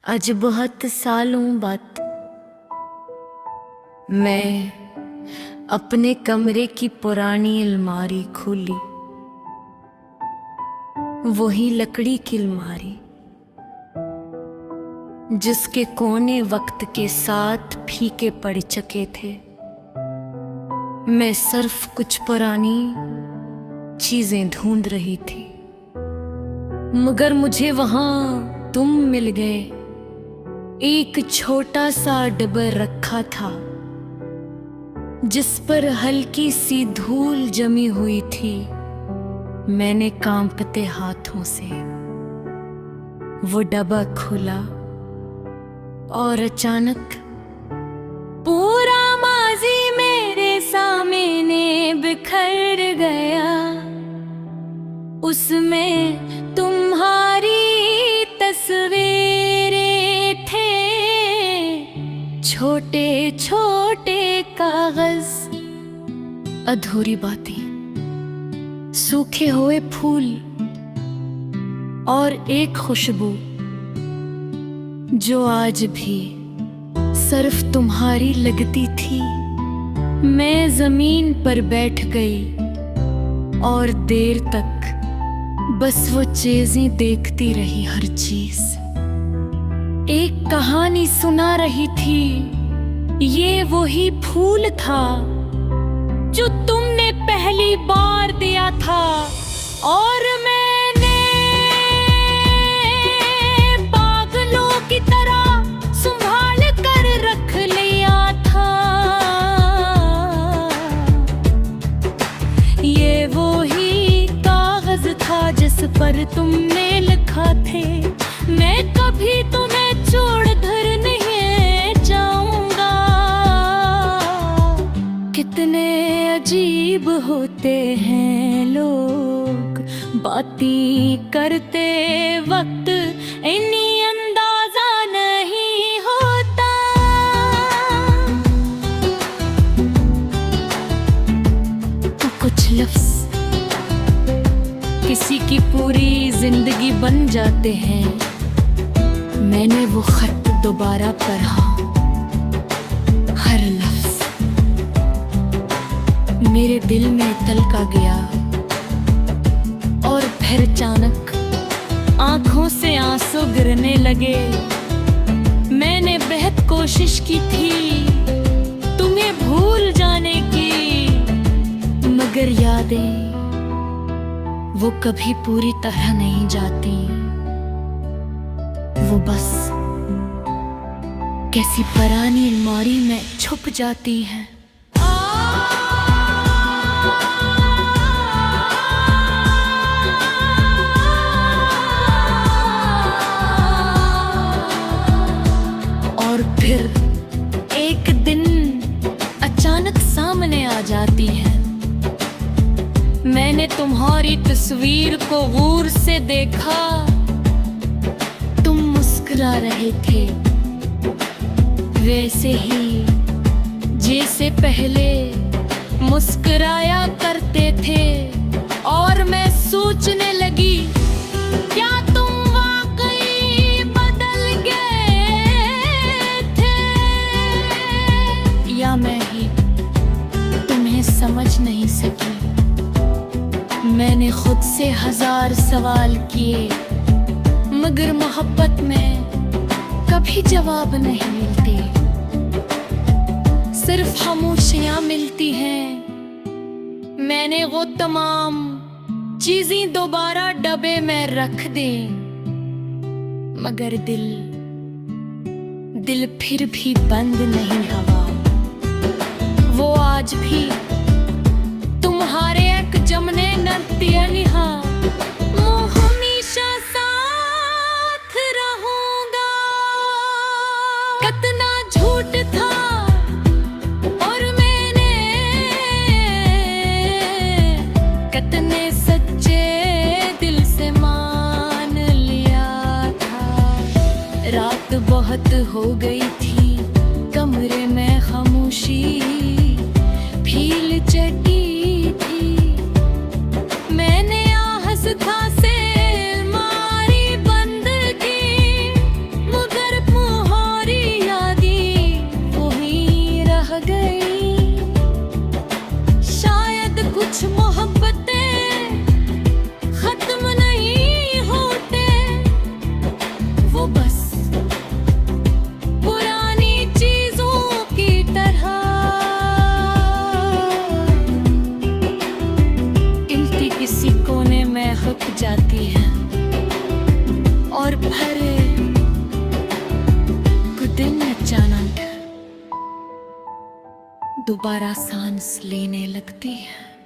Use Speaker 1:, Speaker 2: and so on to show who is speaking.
Speaker 1: आज बहुत सालों बाद मैं अपने कमरे की पुरानी अलमारी खोली। वही लकड़ी की अलमारी जिसके कोने वक्त के साथ फीके पड़ चुके थे। मैं सिर्फ कुछ पुरानी चीजें ढूंढ रही थी, मगर मुझे वहां तुम मिल गए। एक छोटा सा डब्बा रखा था जिस पर हल्की सी धूल जमी हुई थी। मैंने कांपते हाथों से वो डब्बा खोला और अचानक पूरा माजी मेरे सामने बिखर गया। उसमें तुम्हारी तस्वीरें थे, छोटे छोटे कागज, अधूरी बातें, सूखे हुए फूल और एक खुशबू जो आज भी सिर्फ तुम्हारी लगती थी। मैं जमीन पर बैठ गई और देर तक बस वो चीजें देखती रही। हर चीज एक कहानी सुना रही थी। ये वही फूल था जो तुमने पहली बार दिया था और मैंने पागलों की तरह संभाल कर रख लिया था। ये वही कागज था जिस पर तुमने लिखा थे, मैं कभी तुम्हें छोड़कर नहीं जाऊंगा। कितने अजीब होते हैं लोग, बातें करते वक्त इन्हीं अंदाजा नहीं होता। तो कुछ लफ्ज किसी की पूरी जिंदगी बन जाते हैं। मैंने वो खत दोबारा पढ़ा, हर लफ्ज मेरे दिल में तलका गया और फिर अचानक आंखों से आंसू गिरने लगे। मैंने बेहद कोशिश की थी तुम्हें भूल जाने की, मगर यादें वो कभी पूरी तरह नहीं जाती। वो बस कैसी पुरानी अलमारी में छुप जाती हैं। और फिर एक दिन अचानक सामने आ जाती है। मैंने तुम्हारी तस्वीर को गौर से देखा। तुम मुस्कुरा रहे थे वैसे ही जैसे पहले मुस्कुराया करते थे, और मैं सोचने लगी क्या तुम वाकई बदल गए थे या मैं ही तुम्हें समझ नहीं सकी। मैंने खुद से 1000 सवाल किए, मगर मोहब्बत में कभी जवाब नहीं मिलते, सिर्फ खामोशियां मिलती हैं। मैंने वो तमाम चीजें दोबारा डब्बे में रख दी, मगर दिल फिर भी बंद नहीं हुआ। वो आज भी तुम्हारे एक जमने नृत्य निहा हमेशा साथ रहूंगा। कितना झूठ था और मैंने कितने सच्चे दिल से मान लिया था। रात बहुत हो गई थी, कमरे में खामोशी फील चढ़ी थी। मैंने आहस था से अलमारी बंद की, मगर रुक जाती है और भरे कुछ दिन अचानक दोबारा सांस लेने लगती है।